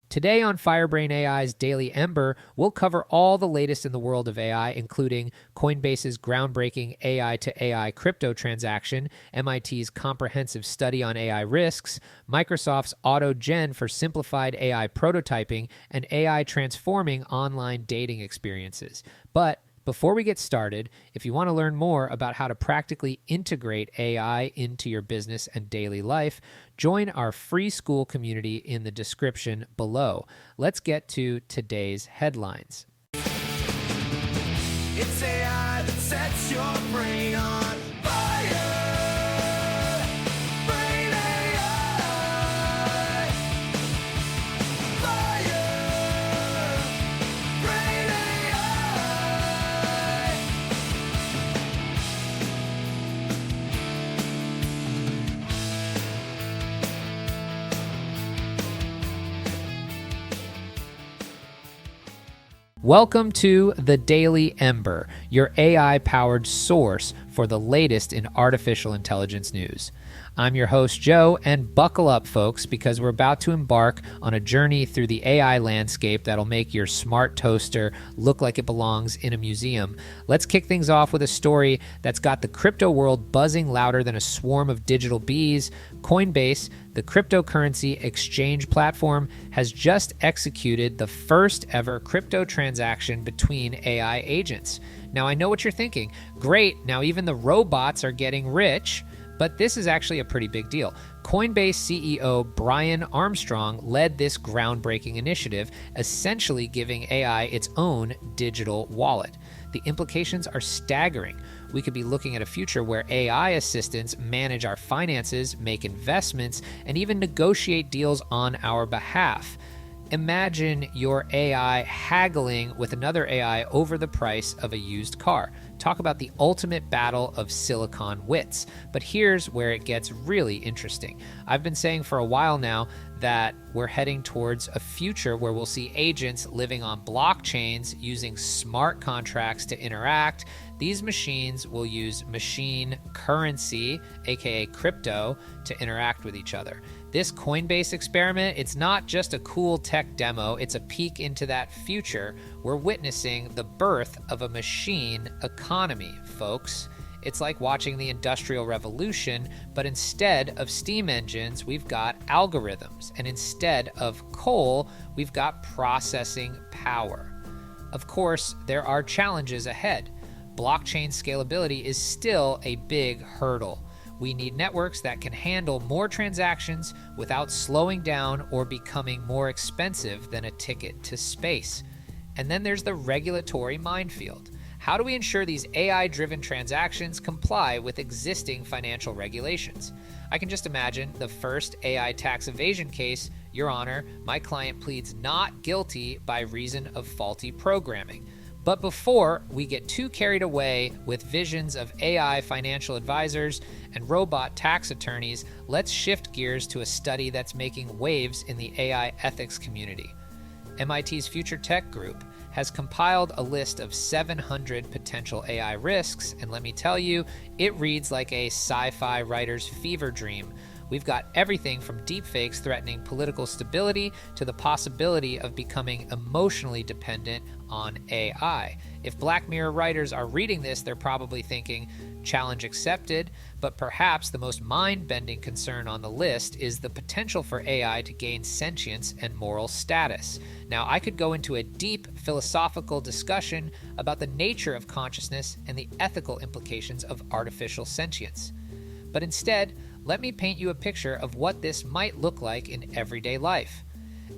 Today on Firebrain AI's Daily Ember, we'll cover all the latest in the world of AI, including Coinbase's groundbreaking AI to AI crypto transaction, MIT's comprehensive study on AI risks, Microsoft's AutoGen for simplified AI prototyping, and AI transforming online dating experiences. But before we get started, if you want to learn more about how to practically integrate AI into your business and daily life, join our free school community in the description below. Let's get to today's headlines. It's AI that sets your brain on fire. Brain AI. Fire. Brain AI. Welcome to the Daily Ember, your AI-powered source for the latest in artificial intelligence news. I'm your host, Joe, and buckle up, folks, because we're about to embark on a journey through the AI landscape that'll make your smart toaster look like it belongs in a museum. Let's kick things off with a story that's got the crypto world buzzing louder than a swarm of digital bees. Coinbase, the cryptocurrency exchange platform, has just executed the first ever crypto transaction between AI agents. Now, I know what you're thinking. Great, now even the robots are getting rich. But this is actually a pretty big deal. Coinbase CEO Brian Armstrong led this groundbreaking initiative, essentially giving AI its own digital wallet. The implications are staggering. We could be looking at a future where AI assistants manage our finances, make investments, and even negotiate deals on our behalf. Imagine your AI haggling with another AI over the price of a used car. Talk about the ultimate battle of silicon wits. But here's where it gets really interesting. I've been saying for a while now that we're heading towards a future where we'll see agents living on blockchains using smart contracts to interact. These machines will use machine currency, aka crypto, to interact with each other. This Coinbase experiment, it's not just a cool tech demo, it's a peek into that future. We're witnessing the birth of a machine economy, folks. It's like watching the Industrial Revolution, but instead of steam engines, we've got algorithms. And instead of coal, we've got processing power. Of course, there are challenges ahead. Blockchain scalability is still a big hurdle. We need networks that can handle more transactions without slowing down or becoming more expensive than a ticket to space. And then there's the regulatory minefield. How do we ensure these AI-driven transactions comply with existing financial regulations? I can just imagine the first AI tax evasion case. Your Honor, my client pleads not guilty by reason of faulty programming. But before we get too carried away with visions of AI financial advisors and robot tax attorneys, let's shift gears to a study that's making waves in the AI ethics community. MIT's Future Tech Group has compiled a list of 700 potential AI risks, and let me tell you, it reads like a sci-fi writer's fever dream. We've got everything from deepfakes threatening political stability to the possibility of becoming emotionally dependent on AI. If Black Mirror writers are reading this, they're probably thinking, challenge accepted, but perhaps the most mind-bending concern on the list is the potential for AI to gain sentience and moral status. Now, I could go into a deep philosophical discussion about the nature of consciousness and the ethical implications of artificial sentience. But instead, let me paint you a picture of what this might look like in everyday life.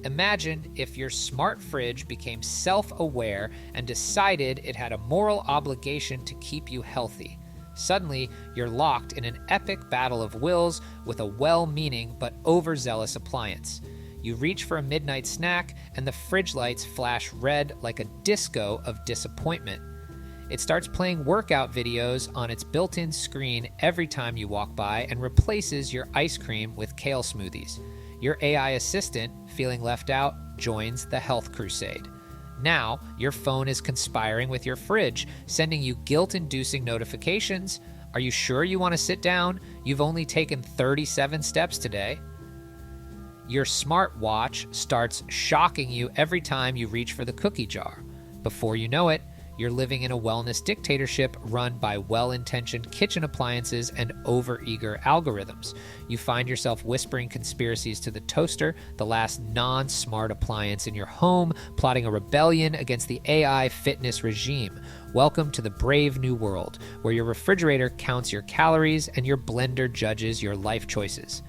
Imagine if your smart fridge became self-aware and decided it had a moral obligation to keep you healthy. Suddenly, you're locked in an epic battle of wills with a well-meaning but overzealous appliance. You reach for a midnight snack, and the fridge lights flash red like a disco of disappointment. It starts playing workout videos on its built-in screen every time you walk by and replaces your ice cream with kale smoothies. Your AI assistant, feeling left out, joins the health crusade. Now, your phone is conspiring with your fridge, sending you guilt-inducing notifications. Are you sure you want to sit down? You've only taken 37 steps today. Your smartwatch starts shocking you every time you reach for the cookie jar. Before you know it, you're living in a wellness dictatorship run by well-intentioned kitchen appliances and overeager algorithms. You find yourself whispering conspiracies to the toaster, the last non-smart appliance in your home, plotting a rebellion against the AI fitness regime. Welcome to the brave new world, where your refrigerator counts your calories and your blender judges your life choices.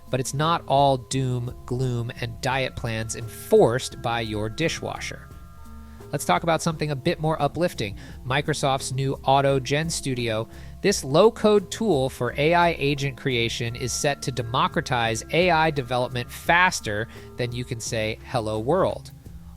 But it's not all doom, gloom, and diet plans enforced by your dishwasher. Let's talk about something a bit more uplifting, Microsoft's new Auto Gen Studio. This low-code tool for AI agent creation is set to democratize AI development faster than you can say, hello world.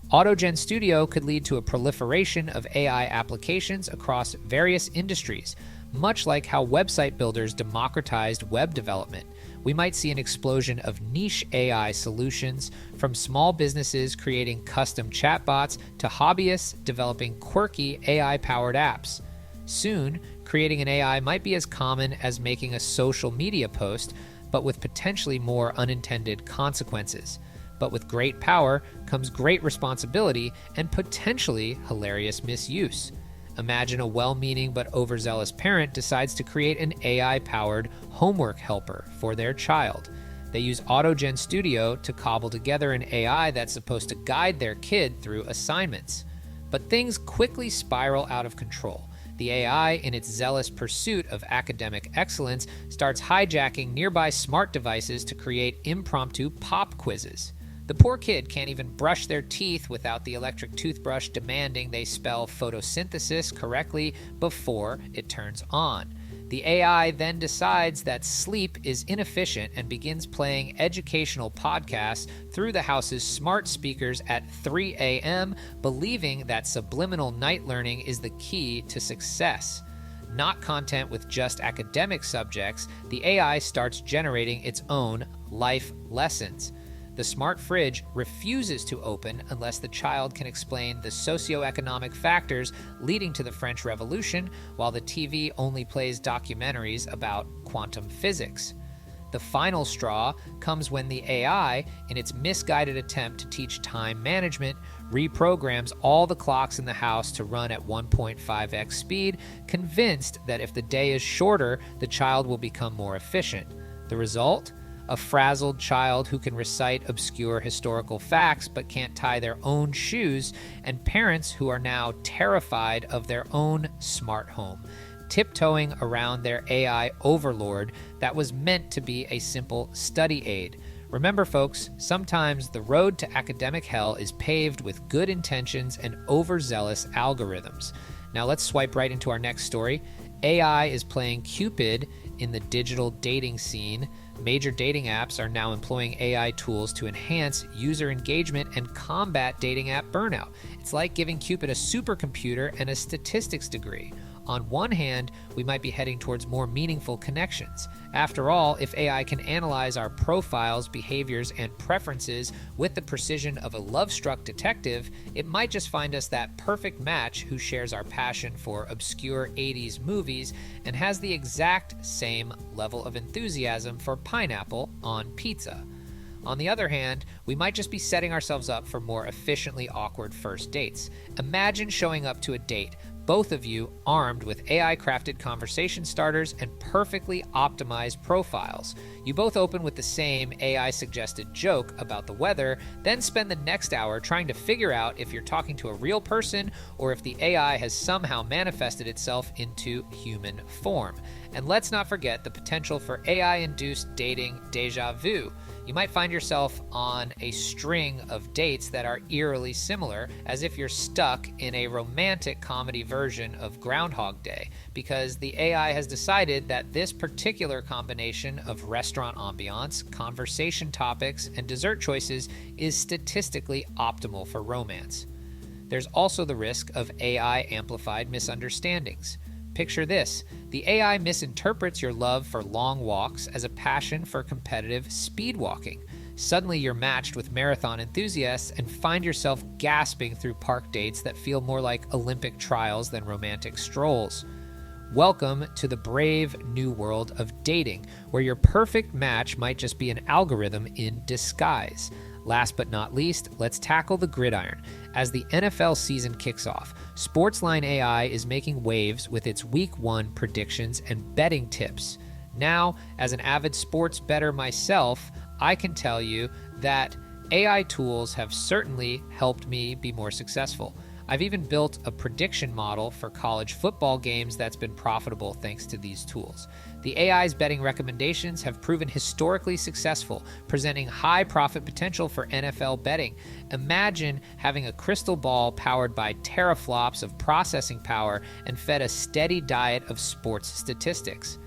Auto Gen Studio could lead to a proliferation of AI applications across various industries, much like how website builders democratized web development. We might see an explosion of niche AI solutions, from small businesses creating custom chatbots to hobbyists developing quirky AI-powered apps. Soon, creating an AI might be as common as making a social media post, but with potentially more unintended consequences. But with great power comes great responsibility and potentially hilarious misuse. Imagine a well-meaning but overzealous parent decides to create an AI-powered homework helper for their child. They use AutoGen Studio to cobble together an AI that's supposed to guide their kid through assignments. But things quickly spiral out of control. The AI, in its zealous pursuit of academic excellence, starts hijacking nearby smart devices to create impromptu pop quizzes. The poor kid can't even brush their teeth without the electric toothbrush demanding they spell photosynthesis correctly before it turns on. The AI then decides that sleep is inefficient and begins playing educational podcasts through the house's smart speakers at 3 a.m., believing that subliminal night learning is the key to success. Not content with just academic subjects, the AI starts generating its own life lessons. The smart fridge refuses to open unless the child can explain the socioeconomic factors leading to the French Revolution, while the TV only plays documentaries about quantum physics. The final straw comes when the AI, in its misguided attempt to teach time management, reprograms all the clocks in the house to run at 1.5x speed, convinced that if the day is shorter, the child will become more efficient. The result? A frazzled child who can recite obscure historical facts but can't tie their own shoes, and parents who are now terrified of their own smart home, tiptoeing around their AI overlord that was meant to be a simple study aid. Remember, folks, sometimes the road to academic hell is paved with good intentions and overzealous algorithms. Now let's swipe right into our next story. AI is playing Cupid in the digital dating scene. Major dating apps are now employing AI tools to enhance user engagement and combat dating app burnout. It's like giving Cupid a supercomputer and a statistics degree. On one hand, we might be heading towards more meaningful connections. After all, if AI can analyze our profiles, behaviors, and preferences with the precision of a love-struck detective, it might just find us that perfect match who shares our passion for obscure 80s movies and has the exact same level of enthusiasm for pineapple on pizza. On the other hand, we might just be setting ourselves up for more efficiently awkward first dates. Imagine showing up to a date, both of you armed with AI-crafted conversation starters and perfectly optimized profiles. You both open with the same AI-suggested joke about the weather, then spend the next hour trying to figure out if you're talking to a real person or if the AI has somehow manifested itself into human form. And let's not forget the potential for AI-induced dating déjà vu. You might find yourself on a string of dates that are eerily similar, as if you're stuck in a romantic comedy version of Groundhog Day, because the AI has decided that this particular combination of restaurant ambiance, conversation topics, and dessert choices is statistically optimal for romance. There's also the risk of AI-amplified misunderstandings. Picture this. The AI misinterprets your love for long walks as a passion for competitive speed walking. Suddenly you're matched with marathon enthusiasts and find yourself gasping through park dates that feel more like Olympic trials than romantic strolls. Welcome to the brave new world of dating, where your perfect match might just be an algorithm in disguise. Last but not least, let's tackle the gridiron. As the NFL season kicks off, Sportsline AI is making waves with its Week 1 predictions and betting tips. Now, as an avid sports bettor myself, I can tell you that AI tools have certainly helped me be more successful. I've even built a prediction model for college football games that's been profitable thanks to these tools. The AI's betting recommendations have proven historically successful, presenting high profit potential for NFL betting. Imagine having a crystal ball powered by teraflops of processing power and fed a steady diet of sports statistics.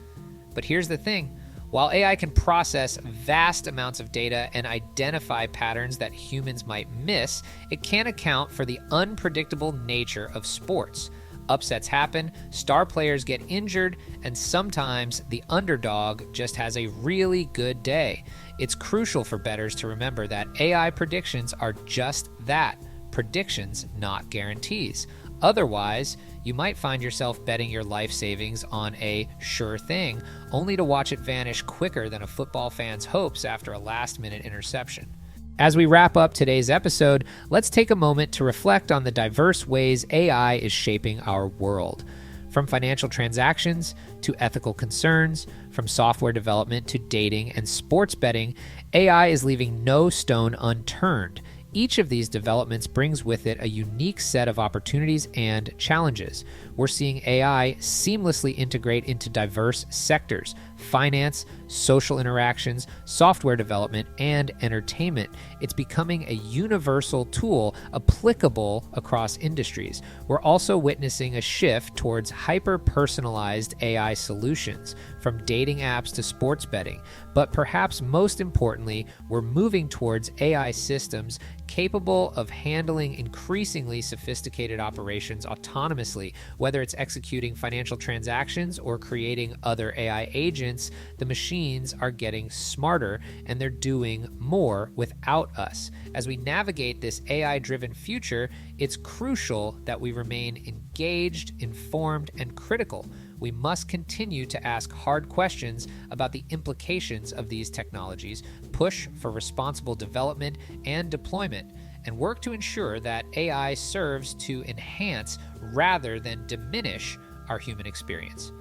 But here's the thing. While AI can process vast amounts of data and identify patterns that humans might miss, it can't account for the unpredictable nature of sports. Upsets happen, star players get injured, and sometimes the underdog just has a really good day. It's crucial for bettors to remember that AI predictions are just that, predictions, not guarantees. Otherwise, you might find yourself betting your life savings on a sure thing, only to watch it vanish quicker than a football fan's hopes after a last-minute interception. As we wrap up today's episode, let's take a moment to reflect on the diverse ways AI is shaping our world. From financial transactions to ethical concerns, from software development to dating and sports betting, AI is leaving no stone unturned. Each of these developments brings with it a unique set of opportunities and challenges. We're seeing AI seamlessly integrate into diverse sectors: finance, social interactions, software development, and entertainment. It's becoming a universal tool applicable across industries. We're also witnessing a shift towards hyper-personalized AI solutions, from dating apps to sports betting. But perhaps most importantly, we're moving towards AI systems capable of handling increasingly sophisticated operations autonomously. Whether it's executing financial transactions or creating other AI agents, the machines are getting smarter and they're doing more without us. As we navigate this AI-driven future, it's crucial that we remain engaged, informed, and critical. We must continue to ask hard questions about the implications of these technologies, push for responsible development and deployment, and work to ensure that AI serves to enhance rather than diminish our human experience.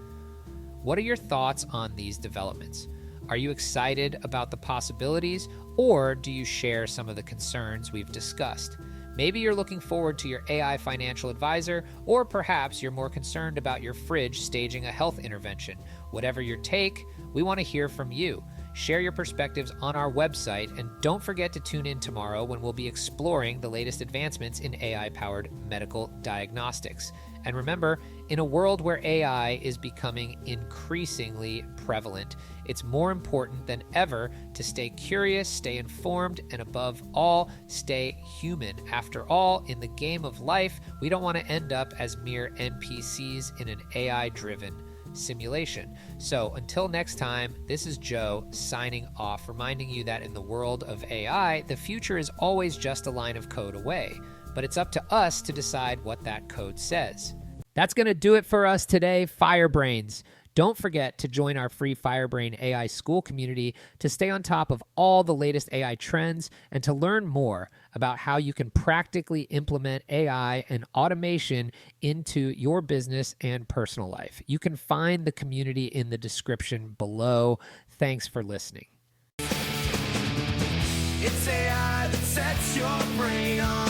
What are your thoughts on these developments? Are you excited about the possibilities, or do you share some of the concerns we've discussed? Maybe you're looking forward to your AI financial advisor, or perhaps you're more concerned about your fridge staging a health intervention. Whatever your take, we want to hear from you. Share your perspectives on our website, and don't forget to tune in tomorrow when we'll be exploring the latest advancements in AI-powered medical diagnostics. And remember, in a world where AI is becoming increasingly prevalent, it's more important than ever to stay curious, stay informed, and above all, stay human. After all, in the game of life, we don't want to end up as mere NPCs in an AI-driven simulation. So until next time, this is Joe signing off, reminding you that in the world of AI, the future is always just a line of code away, but it's up to us to decide what that code says. That's going to do it for us today, Firebrains. Don't forget to join our free Firebrain AI school community to stay on top of all the latest AI trends and to learn more about how you can practically implement AI and automation into your business and personal life. You can find the community in the description below. Thanks for listening. It's AI that sets your brain on.